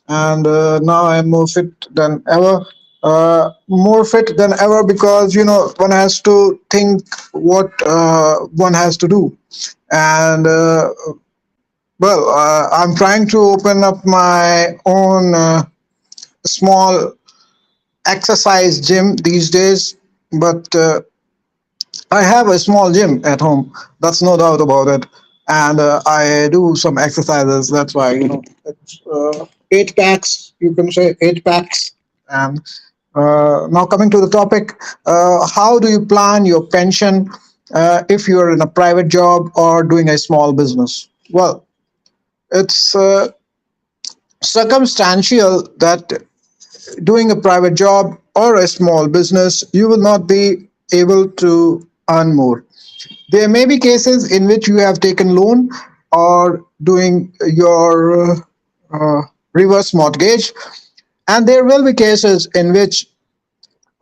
and now I'm more fit than ever. More fit than ever because one has to think what one has to do, and I'm trying to open up my own small exercise gym these days, but I have a small gym at home. That's no doubt about it. And I do some exercises. That's why, it's 8 packs, you can say 8 packs. And now, coming to the topic, how do you plan your pension if you're in a private job or doing a small business? Well, it's circumstantial that doing a private job or a small business, you will not be able to earn more. There may be cases in which you have taken loan or doing your reverse mortgage, and there will be cases in which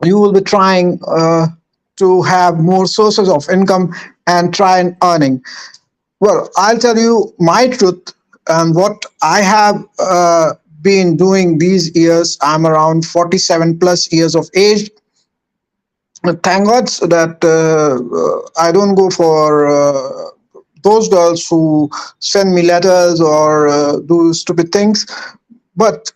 you will be trying to have more sources of income and try and earning. Well, I'll tell you my truth and what I have been doing these years. I'm around 47 plus years of age. Thank God that I don't go for those girls who send me letters or do stupid things. But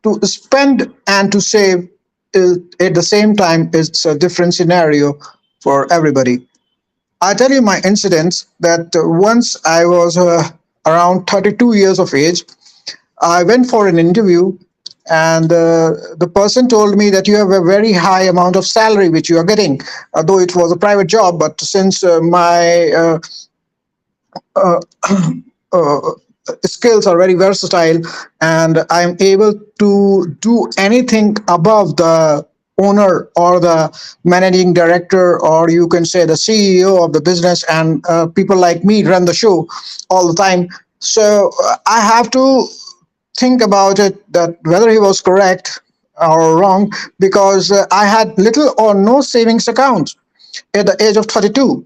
to spend and to save is, at the same time, it's a different scenario for everybody. I tell you my incidents that once I was around 32 years of age, I went for an interview, and the person told me that you have a very high amount of salary which you are getting, though it was a private job. But since my uh, uh, skills are very versatile and I'm able to do anything above the owner or the managing director, or you can say the CEO of the business, and people like me run the show all the time. So I have to think about it that whether he was correct or wrong, because I had little or no savings account at the age of 32.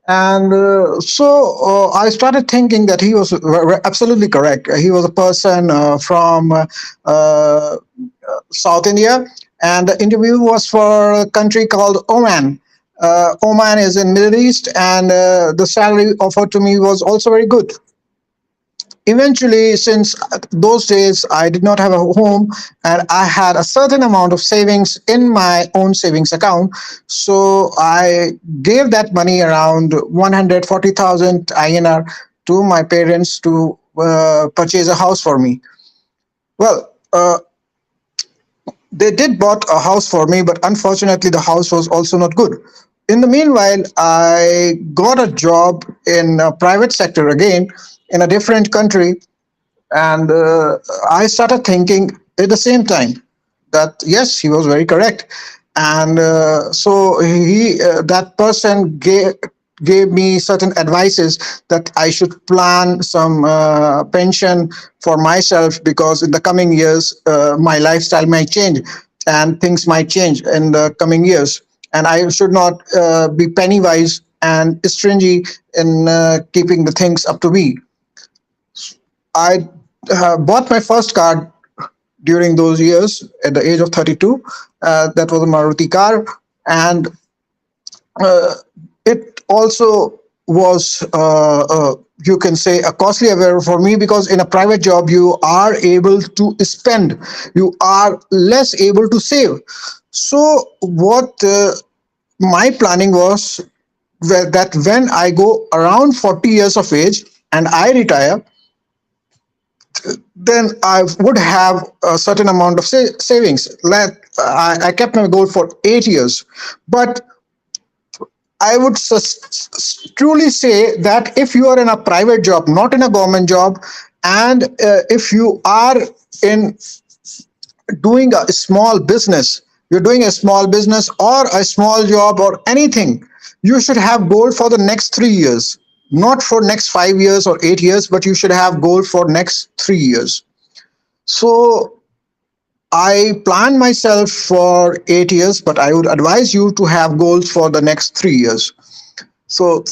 And I started thinking that he was absolutely correct. He was a person from South India, and the interview was for a country called Oman. Oman is in Middle East, and the salary offered to me was also very good. Eventually, since those days I did not have a home and I had a certain amount of savings in my own savings account, so I gave that money, around 140,000 INR, to my parents to purchase a house for me. Well, they did bought a house for me, but unfortunately the house was also not good. In the meanwhile, I got a job in a private sector again in a different country, and I started thinking at the same time that yes, he was very correct. And that person gave me certain advices that I should plan some pension for myself, because in the coming years my lifestyle might change and things might change in the coming years, and I should not be penny wise and stringy in keeping the things up to me. I bought my first car during those years at the age of 32. That was a Maruti car, and uh, it also was, you can say, a costly affair for me, because in a private job you are able to spend, you are less able to save. So what my planning was, that when I go around 40 years of age and I retire, then I would have a certain amount of savings. I kept my goal for 8 years, but I would truly say that if you are in a private job, not in a government job, and if you are in doing a small business, you're doing a small business or a small job or anything, you should have goal for the next 3 years, not for next 5 years or 8 years, but you should have goal for next 3 years. So I plan myself for 8 years, but I would advise you to have goals for the next 3 years. So,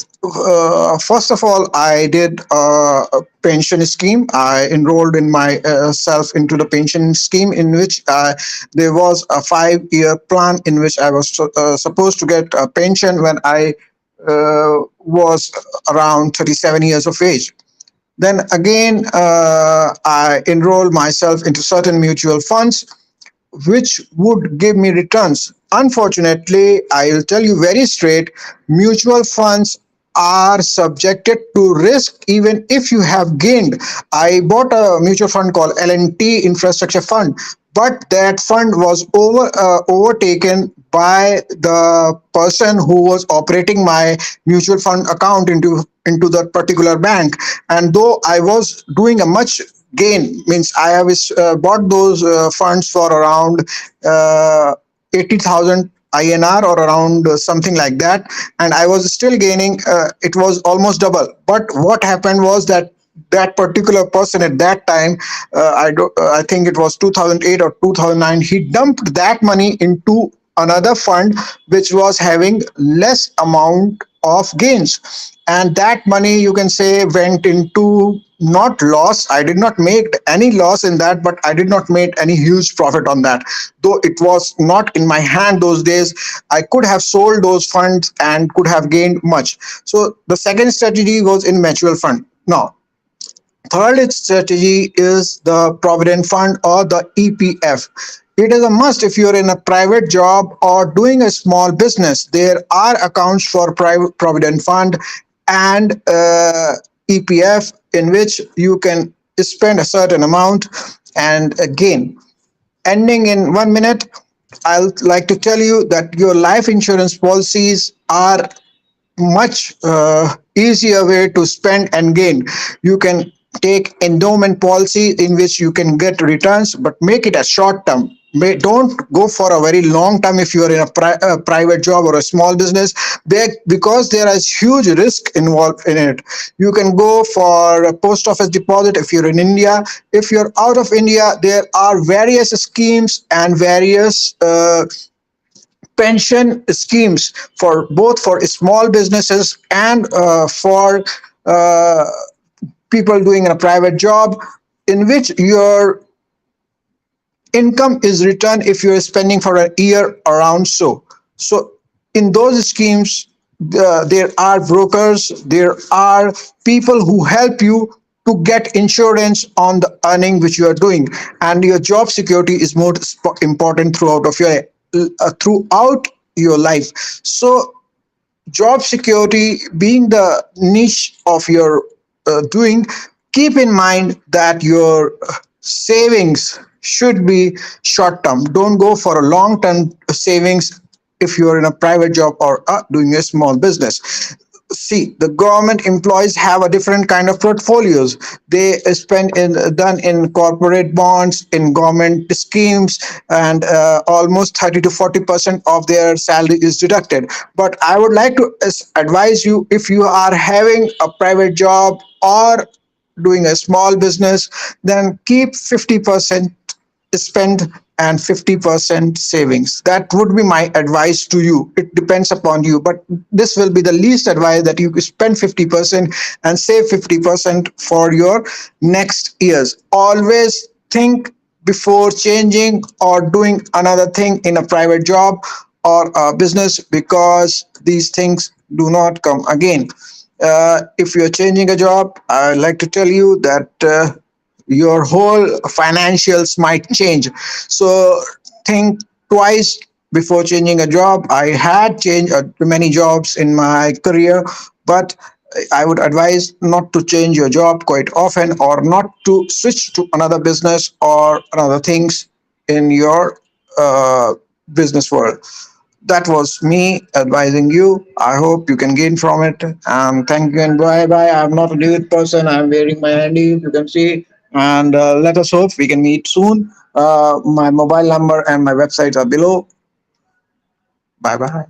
first of all, I did a pension scheme. I enrolled in myself into the pension scheme, in which there was a 5 year plan in which I was supposed to get a pension when I was around 37 years of age. Then again, I enrolled myself into certain mutual funds which would give me returns. Unfortunately, I'll tell you very straight, mutual funds are subjected to risk even if you have gained. I bought a mutual fund called L&T Infrastructure Fund, but that fund was overtaken by the person who was operating my mutual fund account into that particular bank. And though I was doing a much gain, means I have bought those funds for around 80,000 INR or around something like that, and I was still gaining. It was almost double. But what happened was that that particular person at that time, I think it was 2008 or 2009, he dumped that money into another fund which was having less amount of gains, and that money, you can say, went into not loss. I did not make any loss in that, but I did not make any huge profit on that. Though it was not in my hand those days, I could have sold those funds and could have gained much. So the second strategy was in mutual fund. Now, third strategy is the provident fund or the EPF. It is a must if you're in a private job or doing a small business. There are accounts for private provident fund and EPF in which you can spend a certain amount and gain. Ending in 1 minute, I'll like to tell you that your life insurance policies are much easier way to spend and gain. You can take endowment policy in which you can get returns, but make it a short term. Don't go for a very long term if you are in a private job or a small business, because there is huge risk involved in it. You can go for a post office deposit if you're in India. If you're out of India, there are various schemes and various pension schemes for both for small businesses and for uh, people doing a private job, in which your income is returned if you're spending for a year around. So in those schemes, there are brokers, there are people who help you to get insurance on the earning which you are doing, and your job security is more important throughout your life. So job security being the niche of your doing, keep in mind that your savings should be short term. Don't go for a long term savings if you're in a private job or doing a small business. See, the government employees have a different kind of portfolios. They spend in done in corporate bonds, in government schemes, and almost 30 to 40% of their salary is deducted. But I would like to advise you, if you are having a private job or doing a small business, then keep 50% spend and 50% savings. That would be my advice to you. It depends upon you, but this will be the least advice, that you spend 50% and save 50% for your next years. Always think before changing or doing another thing in a private job or a business, because these things do not come again. If you're changing a job, I'd like to tell you that your whole financials might change. So think twice before changing a job. I had changed many jobs in my career, but I would advise not to change your job quite often, or not to switch to another business or another things in your business world. That was me advising you. I hope you can gain from it. Thank you and bye bye. I'm not a nude person. I'm wearing my handies. You can see. And let us hope we can meet soon. My mobile number and my websites are below. Bye bye.